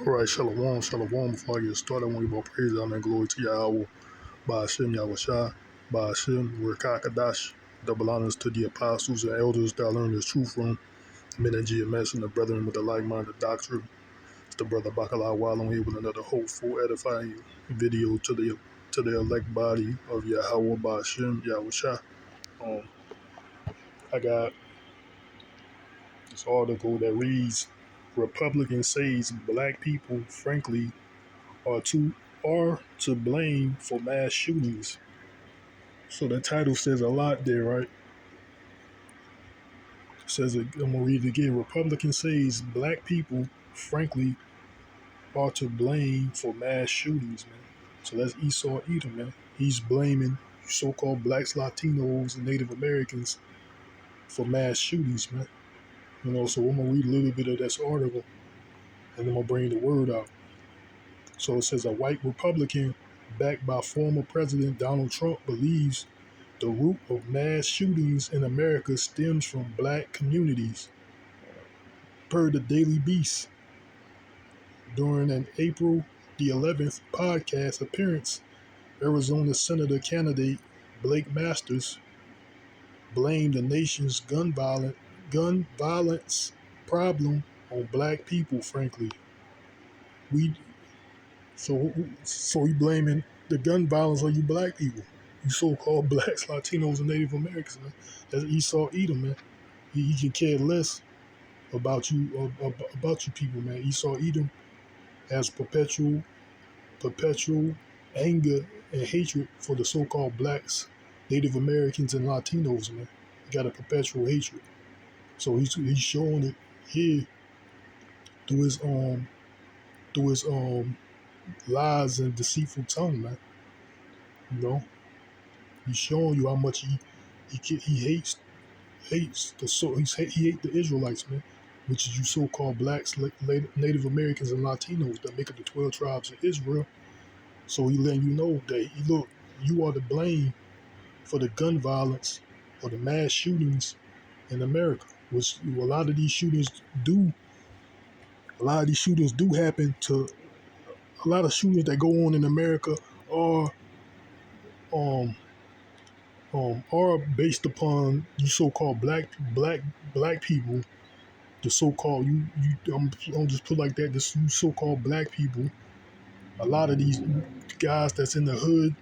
All right, shalom, shalom. Before I get started, I want to give all praise, honor, and glory to YAHAWAH, YAHAWAHSHI, Rekakadash. Double honors to the apostles and elders that I learned this truth from, men and GMS and the brethren with the like-minded doctrine. It's the brother Bacala Wallon here with another hopeful, edifying video to the elect body of YAHAWAH, YAHAWAHSHI. I got this article that reads, Republican says black people, frankly, are to blame for mass shootings. So the title says a lot there, right? It says, I'm gonna read it again. Republican says black people, frankly, are to blame for mass shootings, man. So that's Esau Edom, man. He's blaming so-called blacks, Latinos, and Native Americans for mass shootings, man. So I'm gonna read a little bit of this article, and then I'm gonna bring the word out. So it says a white Republican backed by former President Donald Trump believes the root of mass shootings in America stems from black communities. Per the Daily Beast, during an April the 11th podcast appearance, Arizona Senator candidate Blake Masters blamed the nation's gun violence problem on black people, frankly. So you blaming the gun violence on you black people. You so-called blacks, Latinos, and Native Americans, man. That's Esau Edom, man. He can care less about you people, man. Esau Edom has perpetual anger and hatred for the so-called blacks, Native Americans, and Latinos, man. He got a perpetual hatred. So he's showing it here through his lies and deceitful tongue, man. He's showing you how much he hates he hates the Israelites, man, which is you so-called blacks, Native Americans, and Latinos that make up the 12 tribes of Israel. So he letting you know that you are to blame for the gun violence or the mass shootings in America, which a lot of these shootings do happen to. A lot of shootings that go on in America are based upon you so-called black people, the so-called I'm just put like that, this you so-called black people. A lot of these guys that's in the hood,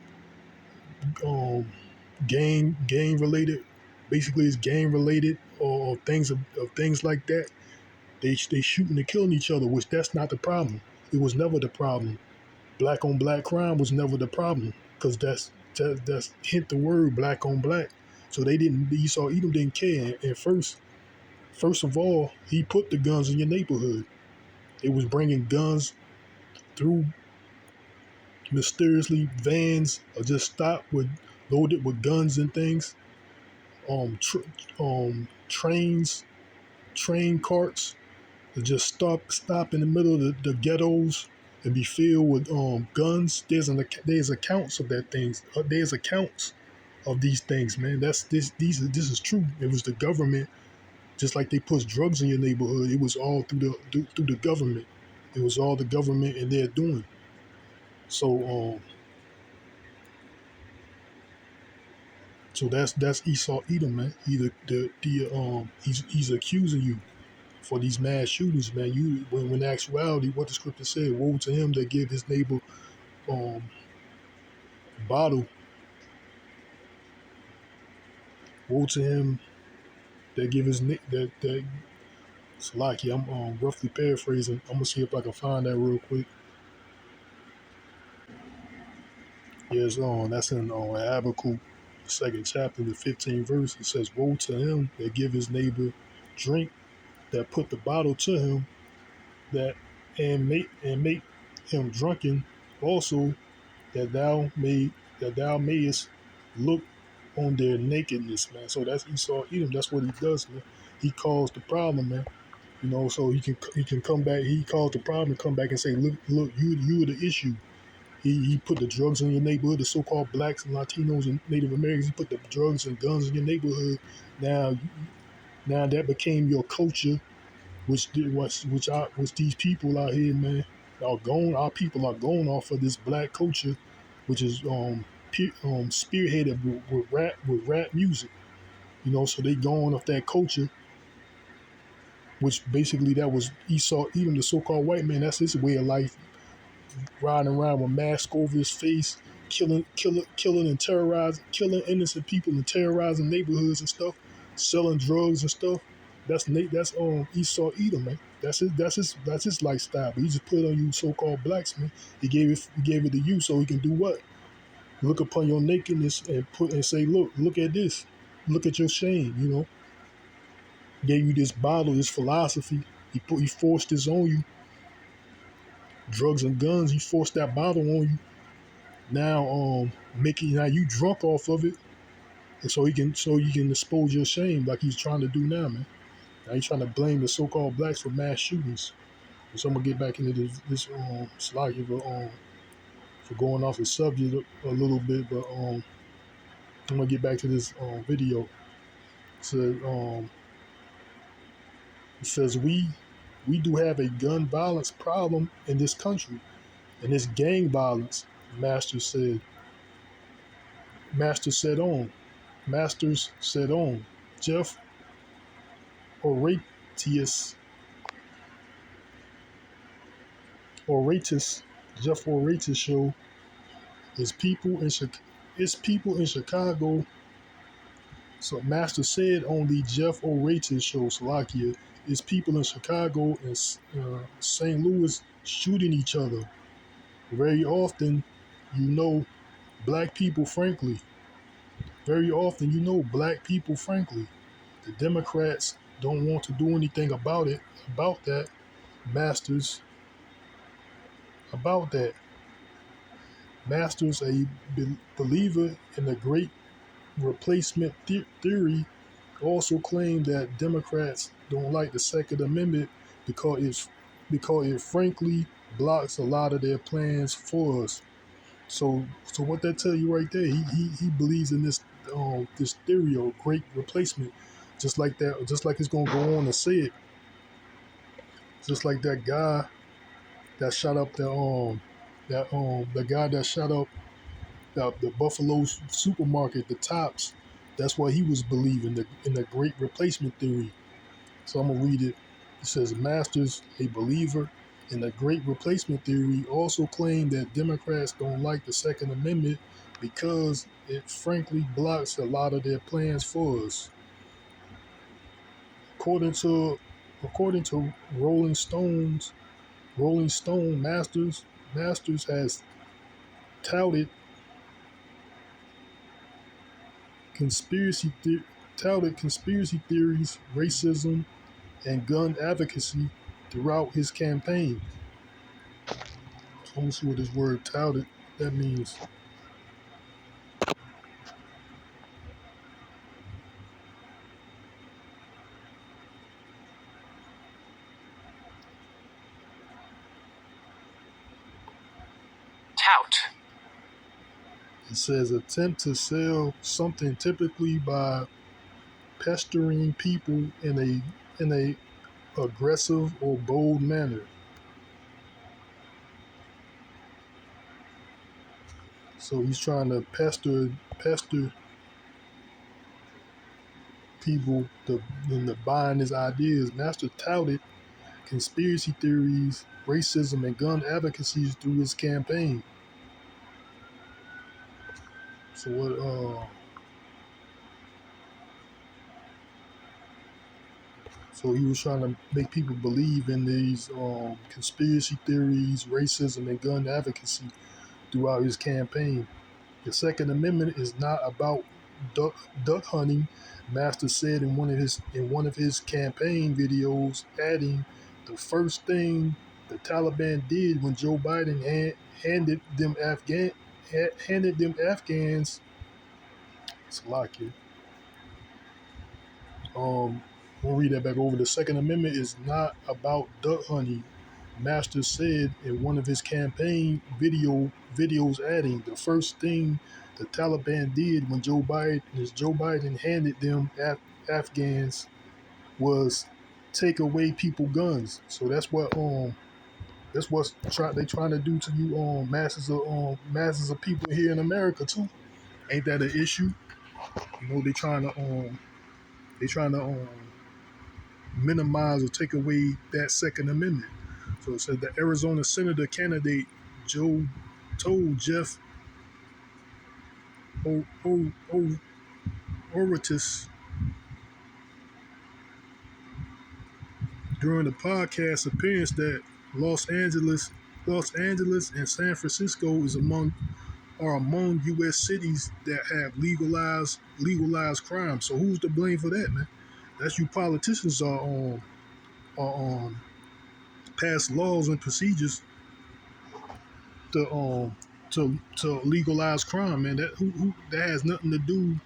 gang related, basically it's gang related or things like that. They shooting and killing each other, which that's not the problem. It was never the problem. Black on black crime was never the problem, because that's hint the word black on black. So Esau Edom didn't care. And first of all, he put the guns in your neighborhood. It was bringing guns through mysteriously, vans or just stopped loaded with guns and things. Train carts that just stop in the middle of the ghettos and be filled with guns. There's accounts of that things. There's accounts of these things, man. This is true. It was the government, just like they push drugs in your neighborhood. It was all through the government. It was all the government and they're doing. So that's Esau Edom, man. He's accusing you for these mass shootings, man. When in actuality, what the scripture said, woe to him that give his neighbor bottle. Woe to him that give his that Salaki. I'm roughly paraphrasing. I'm gonna see if I can find that real quick. Yes, that's in Habakkuk, the 2nd chapter, the 15th verse. It says, "Woe to him that give his neighbor drink, that put the bottle to him, and make him drunken, also that thou mayest look on their nakedness," man. So that's Esau Edom. That's what he does, man. He caused the problem, man. So he can come back. He caused the problem and come back and say, look, you are the issue. He put the drugs in your neighborhood, the so-called blacks and Latinos and Native Americans. He put the drugs and guns in your neighborhood. Now that became your culture, which these people out here, man. Our people are going off of this black culture, which is spearheaded with rap music. So they going off that culture, which basically that was Esau Edom, the so-called white man. That's his way of life, riding around with mask over his face, killing and terrorizing, killing innocent people and terrorizing neighborhoods and stuff, selling drugs and stuff. That's Esau Edom, man. That's his lifestyle. But he just put it on you so-called blacks, man. He gave it to you so he can do what? Look upon your nakedness and say, look at this, look at your shame. Gave you this bottle, this philosophy. He forced this on you. Drugs and guns. He forced that bottle on you. Now you drunk off of it, and so you can expose your shame like he's trying to do now, man. Now he's trying to blame the so-called blacks for mass shootings. So I'm gonna get back into this slide for going off the subject a little bit, but I'm gonna get back to this video. It says we do have a gun violence problem in this country, and it's gang violence. Master said. Master said on. Masters said on. Jeff Horatius, Jeff Horatius show is people in Chicago. So Master said on the Jeff Horatius show, Slovakia, is people in Chicago and St. Louis shooting each other. Very often, black people, frankly. Very often, black people, frankly. The Democrats don't want to do anything about that. Masters, about that. Masters, a believer in the great replacement theory, also claimed that Democrats don't like the Second Amendment because it frankly blocks a lot of their plans for us. So what that tell you right there? He believes in this theory of great replacement, just like that, just like it's gonna go on to say it, just like that guy that shot up the guy that shot up the Buffalo supermarket, the Tops. That's what he was believing in the great replacement theory. So I'm gonna read it. It says, Masters, a believer in the great replacement theory, also claimed that Democrats don't like the Second Amendment because it frankly blocks a lot of their plans for us. According to Rolling Stone, Masters has touted conspiracy theories, racism, and gun advocacy throughout his campaign. So I'm gonna see what this word touted that means. Tout. It says attempt to sell something, typically by pestering people in a aggressive or bold manner. So he's trying to pester people into buying his ideas. Master touted conspiracy theories, racism, and gun advocacies through his campaign. So so he was trying to make people believe in these conspiracy theories, racism, and gun advocacy throughout his campaign. The Second Amendment is not about duck hunting, Master said in one of his campaign videos, adding, the first thing the Taliban did when Joe Biden handed them Afghans. Slovakia. We'll read that back over. The Second Amendment is not about duck hunting, Master said in one of his campaign videos, adding, the first thing the Taliban did when Joe Biden handed them Afghans was take away people guns. So that's what That's what they trying to do to you, masses of people here in America too. Ain't that an issue? You know, they trying to minimize or take away that Second Amendment. So it said the Arizona Senator candidate Joe told Jeff Oritis during the podcast appearance that Los Angeles, and San Francisco are among U.S. cities that have legalized crime. So who's to blame for that, man? That's you politicians are pass laws and procedures to legalize crime, man. That has nothing to do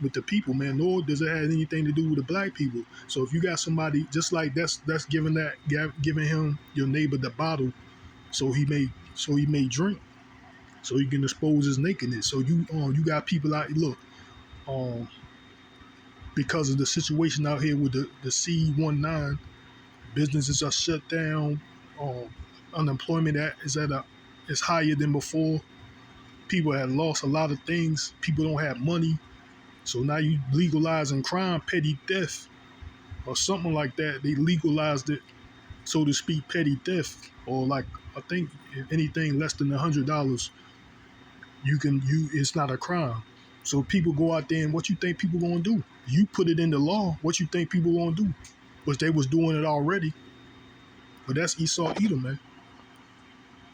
with the people, man. Nor does it have anything to do with the black people. So if you got somebody just like that's giving him your neighbor the bottle, so he may drink, so he can expose his nakedness. So you got people out. Look, um, because of the situation out here with the C-19, businesses are shut down. Um, Unemployment is higher than before. People have lost a lot of things. People don't have money. So now you legalizing crime, petty theft, or something like that. They legalized it, so to speak, petty theft, or like I think anything less than $100, it's not a crime. So people go out there and what you think people gonna do? You put it in the law. What you think people gonna do? But they was doing it already. But that's Esau Edom, man.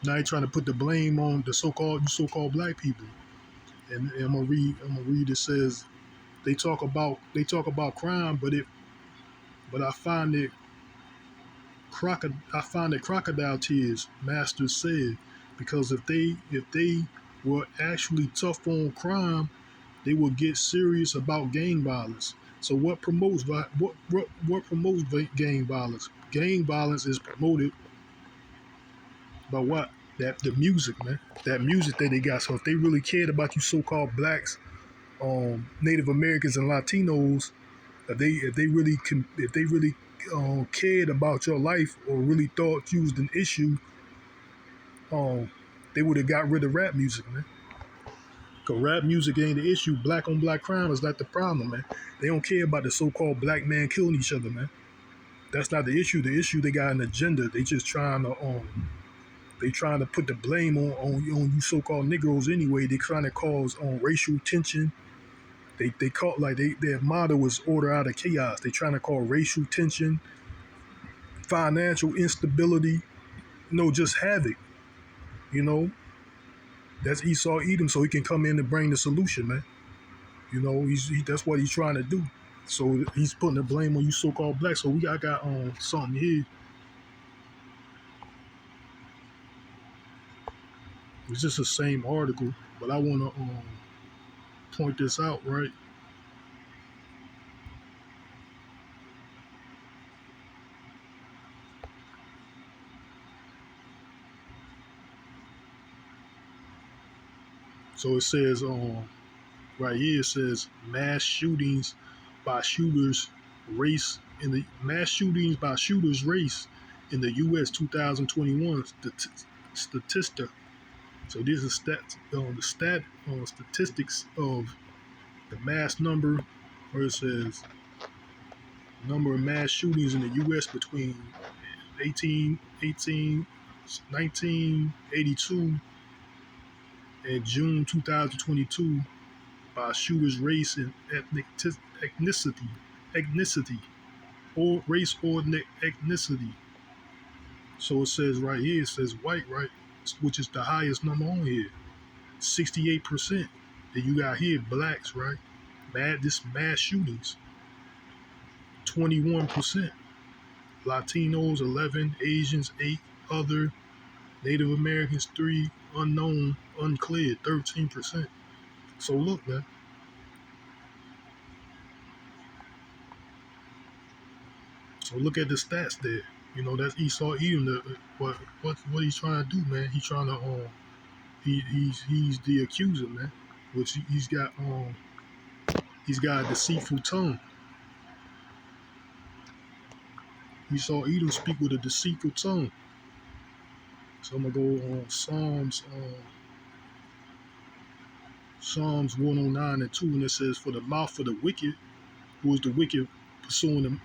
Now they trying to put the blame on the so-called black people. And I'm gonna read. It says they talk about crime, but I find it crocodile tears. Master said, because if they were actually tough on crime, they will get serious about gang violence. So what promotes gang violence? Gang violence is promoted by what? That the music, man. That music that they got. So if they really cared about you so-called blacks, Native Americans and Latinos, if they really cared about your life or really thought you was an issue, um, they would have got rid of rap music, man. Cause rap music ain't the issue. Black on black crime is not the problem, man. They don't care about the so-called black man killing each other, man. That's not the issue. The issue, they got an agenda. They trying to put the blame on you so-called Negroes anyway. They trying to cause racial tension. They call like their motto is order out of chaos. They trying to call racial tension, financial instability, just havoc. You know, that's Esau Edom, so he can come in and bring the solution, man. You know, that's what he's trying to do. So he's putting the blame on you so-called black. So I got something here. It's just the same article, but I want to point this out, right? So it says right here, it says mass shootings by shooters race in the U.S. 2021 statista. So this is statistics of the mass number, where it says number of mass shootings in the U.S. between 1982 and June 2022 by shooters' race and ethnicity, or race or ethnicity. So it says right here, it says white, right, which is the highest number on here, 68%. Then you got here blacks, right, mass shootings, 21%. Latinos 11, Asians 8, other Native Americans 3, unknown, unclear 13%. So look, man. So look at the stats there. You know, that's Esau Edom. What he's trying to do, man? He's trying to he's the accuser, man. Which he's got a deceitful tongue. Esau Edom speak with a deceitful tongue. So I'm gonna go on Psalms 109:2, and it says, "For the mouth of the wicked, who is the wicked, pursuing them."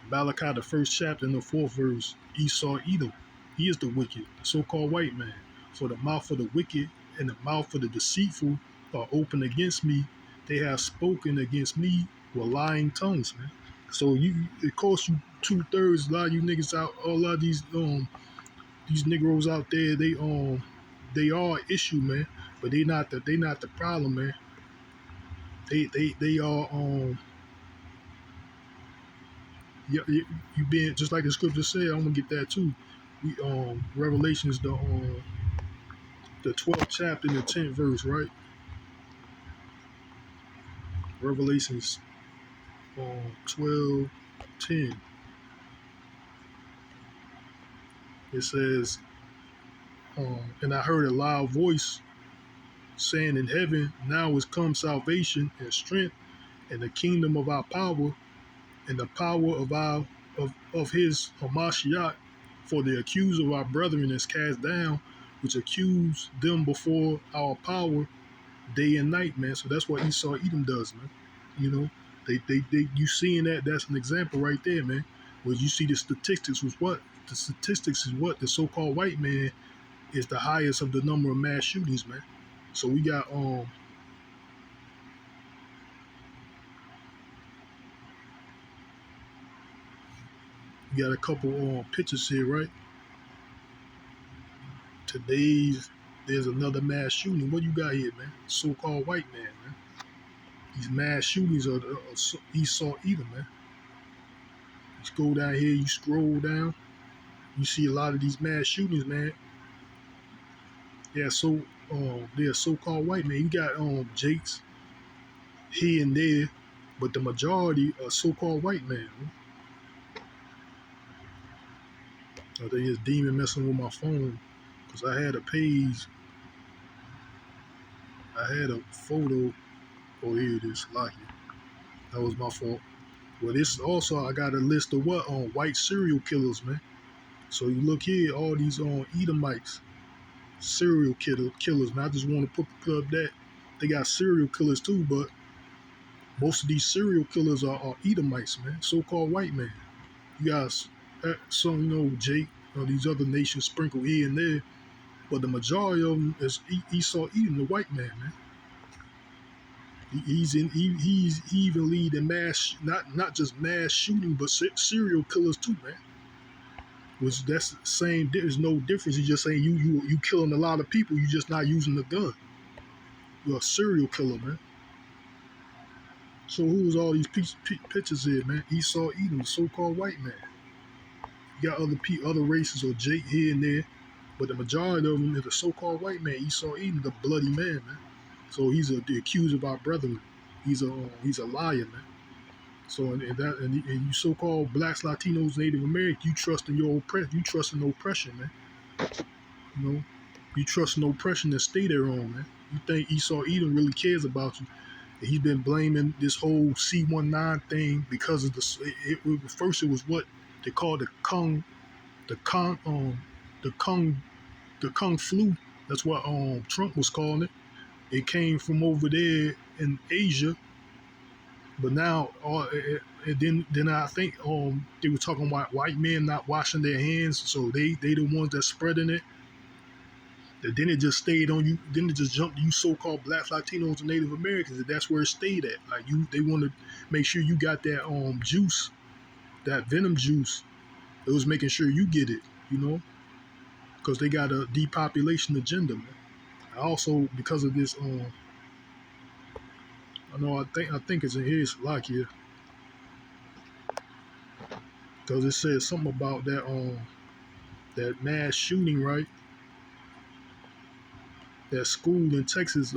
Malachi, the first chapter, in the fourth verse, Esau, Edom. He is the wicked, the so-called white man. For the mouth of the wicked and the mouth of the deceitful are open against me. They have spoken against me with lying tongues, man. So it costs you 2/3. A lot of you niggas out, a lot of these Negroes out there, they are an issue, man. But they not the problem, man. They are you being just like the scripture said. I'm gonna get that too. We Revelations the 12th chapter and the 10th verse, right? Revelations 12:10. It says, and I heard a loud voice saying in heaven, now is come salvation and strength and the kingdom of our power and the power of his Hamashiach, for the accuser of our brethren is cast down, which accuse them before our power day and night, man. So that's what Esau Edom does, man. You know, they you seeing that's an example right there, man. Where you see the statistics was what the statistics is what the so-called white man is the highest of the number of mass shootings, man. So we got a couple pictures here, right? There's another mass shooting. What you got here, man? So-called white man, man. These mass shootings are Esau Edom, man. You go down here, you scroll down, you see a lot of these mass shootings, man. Yeah, so they're so-called white man. You got Jakes here and there, but the majority are so-called white man. I think it's demon messing with my phone because I had a page, I had a photo. Oh, here it is, Lucky. That was my fault. Well, this also I got a list of what white serial killers, man. So you look here, all these Edomites, serial killers, man. I just want to put up that they got serial killers too, but most of these serial killers are Edomites, man, so-called white man. You guys, some Jake, these other nations sprinkled here and there, but the majority of them is Esau Edom, the white man, man. He even lead in mass, not just mass shooting, but serial killers too, man. Which that's the same. There's no difference. He's just saying you killing a lot of people. You just not using the gun. You're a serial killer, man. So who's all these pictures here, man? Esau Edom, the so-called white man. You got other races or Jake here and there, but the majority of them is the so-called white man. Esau Edom, the bloody man, man. So he's the accuser of our brethren. He's a liar, man. So and you so-called blacks, Latinos, Native Americans, you trust in oppression, man. You know, you trust in oppression to stay there on, man. You think Esau Edom really cares about you? And he's been blaming this whole C-19 thing because of first it was what they called the Kung flu. That's what Trump was calling it. It came from over there in Asia, but now then I think they were talking about white men not washing their hands, so they the ones that spreading it. And then it just stayed on you. Then it just jumped to you so-called blacks, Latinos, and Native Americans, and that's where it stayed at. Like they want to make sure you got that juice, that venom juice. It was making sure you get it, because they got a depopulation agenda, man. Also, because of this, I think it's in here, it's like here, because it says something about that mass shooting, right? That school in Texas,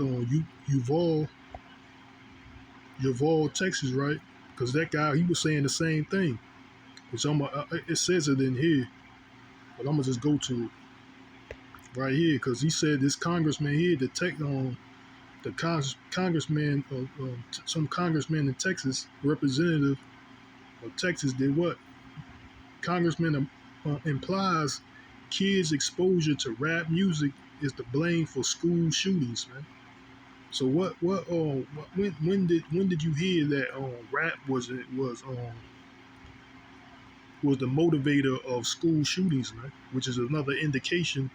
Uvalde, Texas, right? Because that guy, he was saying the same thing. Which it says it in here, but I'm gonna just go to it right here because he said this congressman here, congressman, some congressman in Texas, representative of Texas, did what? Congressman implies kids' exposure to rap music is the blame for school shootings, man. So when did you hear that rap was the motivator of school shootings, man? Which is another indication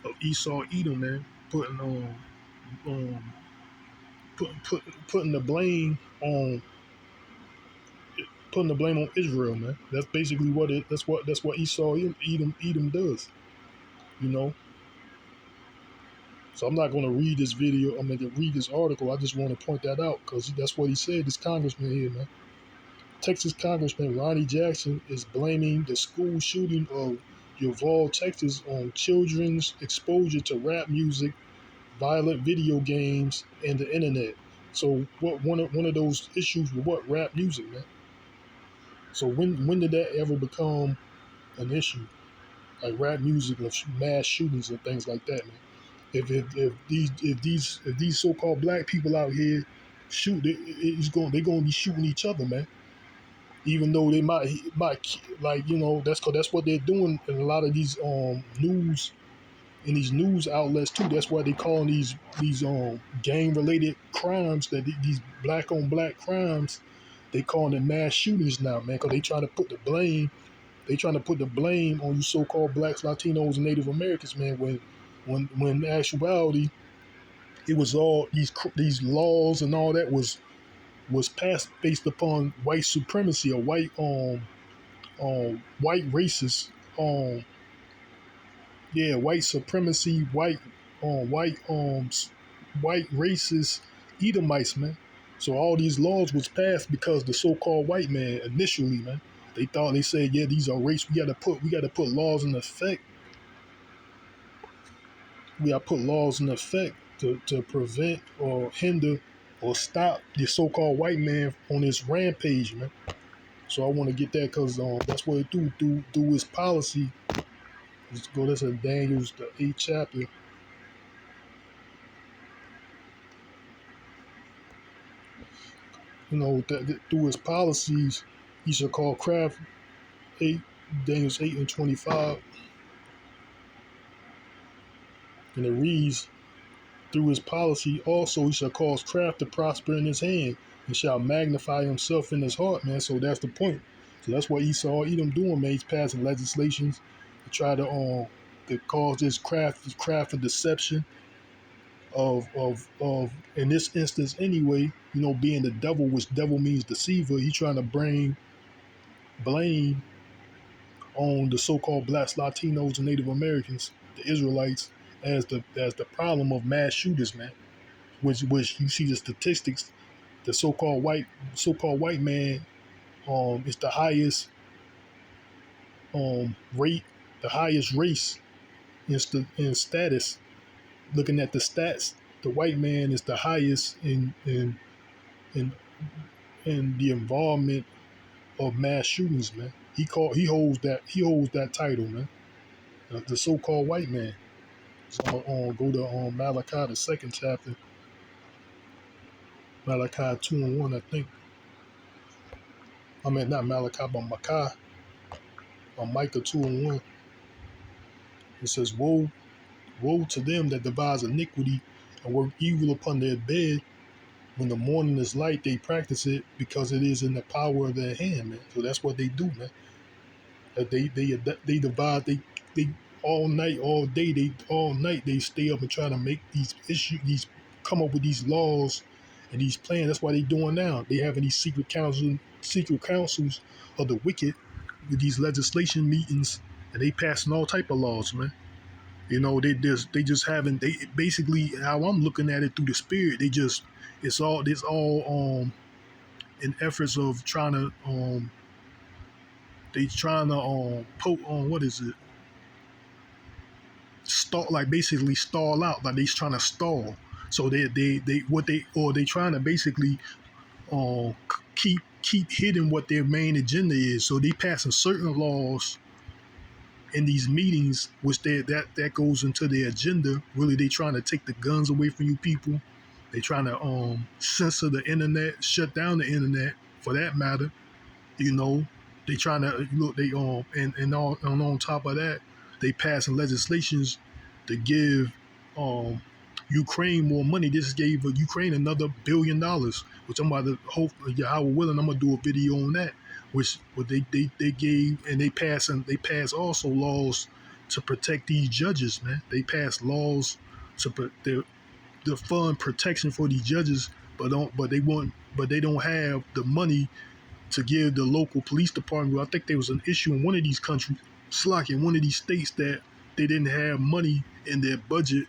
of Esau Edom, man, um putting the blame on Israel, man. That's basically what it. That's what Esau Edom does, you know. So I'm not going to read this video. I'm going to read this article. I just want to point that out because that's what he said. This congressman here, man. Texas Congressman Ronnie Jackson is blaming the school shooting of Uvalde, Texas, on children's exposure to rap music, violent video games, and the internet. So what one of those issues with what rap music, man? So when did that ever become an issue? Like rap music of mass shootings and things like that, man. If these so-called black people out here shoot, they're going to be shooting each other, man. Even though they might like, you know, that's what they're doing in a lot of these news, in these news outlets too. That's why they calling these gang related crimes, that these black on black crimes, they calling it mass shootings now, man, because they trying to put the blame. They trying to put the blame on you so-called blacks, Latinos, and Native Americans, man. When in actuality, it was all these laws and all that was passed based upon white supremacy or white racist white supremacy, white racist Edomites, man. So all these laws was passed because the so-called white man initially, man, they said, yeah, these are race. We got to put laws in effect. We got to put laws in effect to prevent or hinder or stop the so-called white man on his rampage, man. So I want to get that because that's what it do through his policy. Let's go. That's in Daniel's the 8th chapter. You know, through his policies, he shall call craft 8, Daniel's 8:25, and it reads, through his policy also he shall cause craft to prosper in his hand, and shall magnify himself in his heart, man. So that's the point. So that's what Esau Edom doing, man. He's passing legislations to try to cause this craft of deception of in this instance anyway, you know, being the devil, which devil means deceiver. He's trying to bring blame on the so-called blacks, Latinos, and Native Americans, the Israelites, as the problem of mass shooters, man. Which you see the statistics, the so-called white man is the highest rate, the highest race in status. Looking at the stats, the white man is the highest in in the involvement of mass shootings, man. He holds that title, man. The so-called white man. So I'm gonna go to Malachi, the 2nd chapter, Malachi 2:1, I think. I mean, not Malachi, but Micah, or Micah 2:1. It says, woe to them that devise iniquity and work evil upon their bed. When the morning is light, they practice it because it is in the power of their hand, man. So that's what they do, man. They divide, they all night, all day, all night they stay up and try to make come up with these laws and these plans. That's what they doing now. They having these secret councils of the wicked with these legislation meetings, and they passing all type of laws, man. You know, they basically, how I'm looking at it through the spirit, it's all in efforts of trying to poke on, what is it? Basically stall out, like they trying to stall. So they trying to basically keep hidden what their main agenda is. So they passing certain laws in these meetings, which that goes into their agenda. Really, they trying to take the guns away from you people. They trying to censor the internet, shut down the internet for that matter. You know, they trying to look. And on top of that, they passing legislations to give Ukraine more money. This gave Ukraine another $1 billion, which I'm about to hope Yahweh willing, I'm gonna do a video on that. Which what they gave, and they pass also laws to protect these judges, man. They pass laws to fund protection for these judges, but they don't have the money to give the local police department. I think there was an issue in one of these countries, in one of these states, that they didn't have money in their budget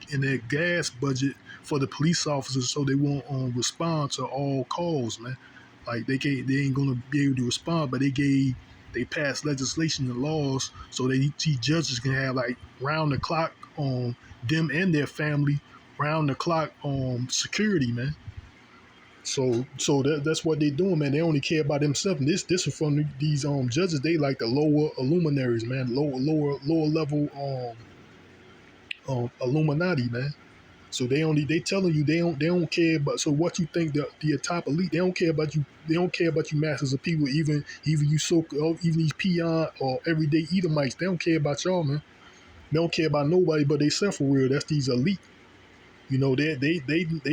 in their gas budget for the police officers, so they won't respond to all calls, man. Like they ain't gonna be able to respond, but they passed legislation and laws so that these judges can have like round the clock on them and their family, round the clock security, man. So that's what they doing, man. They only care about themselves. And this is from these judges. They like the lower luminaries, man. Lower level Illuminati, man. So they telling you they don't care about. So what you think the top elite? They don't care about you. They don't care about you masses of people. Even you even these peon or everyday Edomites. They don't care about y'all, man. They don't care about nobody but they self for real. That's these elite. You know they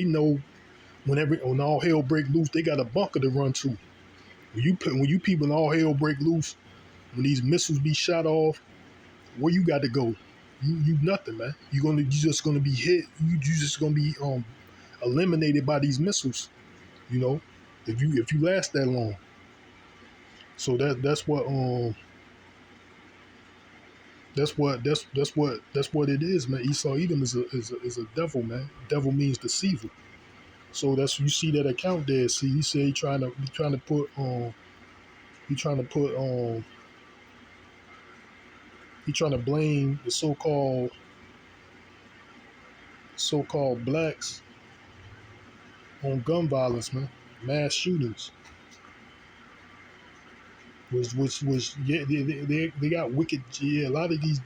know when all hell break loose, they got a bunker to run to. When you people all hell break loose, when these missiles be shot off, where you got to go? You nothing, man. You just gonna be hit. You just gonna be eliminated by these missiles. You know, if you last that long. So that's what it is, man. Esau Edom is a devil, man. Devil means deceiver. So that's, you see that account there. See, he said he trying to put he trying to blame the so-called blacks on gun violence, man, mass shootings. Which yeah, they got wicked. Yeah, a lot of these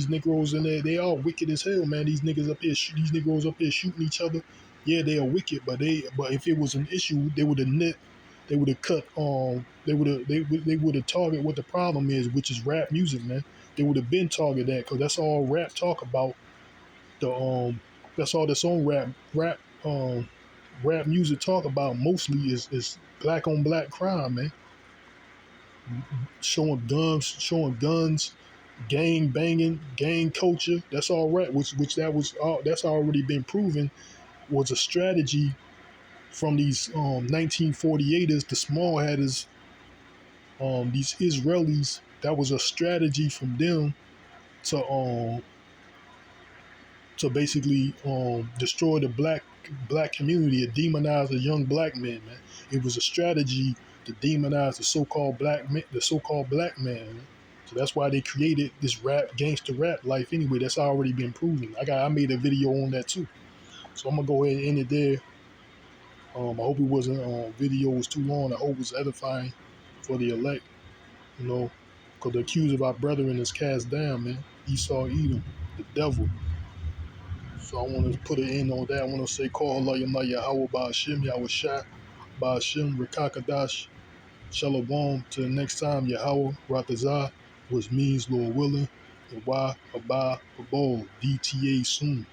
Negroes in there, they are wicked as hell, man. These Negroes up here shooting each other. Yeah, they are wicked, but if it was an issue, they would have cut they would have targeted what the problem is, which is rap music, man. They would have been targeted that, because that's all rap talk about. That's all this on rap music talk about mostly is black on black crime, man. Showing guns, gang banging, gang culture. That's all rap, that's already been proven was a strategy from these 1948ers, the small hatters, these Israelis. That was a strategy from them to basically destroy the black community, and demonize the young black men, man. It was a strategy to demonize the so-called black man, man. So that's why they created this gangster rap life anyway. That's already been proven. I made a video on that too. So I'm gonna go ahead and end it there. I hope it wasn't video was too long. I hope it was edifying for the elect, you know, because the accused of our brethren is cast down, man. Esau Edom, the devil. So I want to put an end on that. I want to say, call Allah YAHAWAHSHI, YAHAWAHSHI, Ba'ashim, Rakakadash, Shalom. Till the next time, Yahweh, Ratazah, which means Lord willing, and YAHWAH, DTA soon.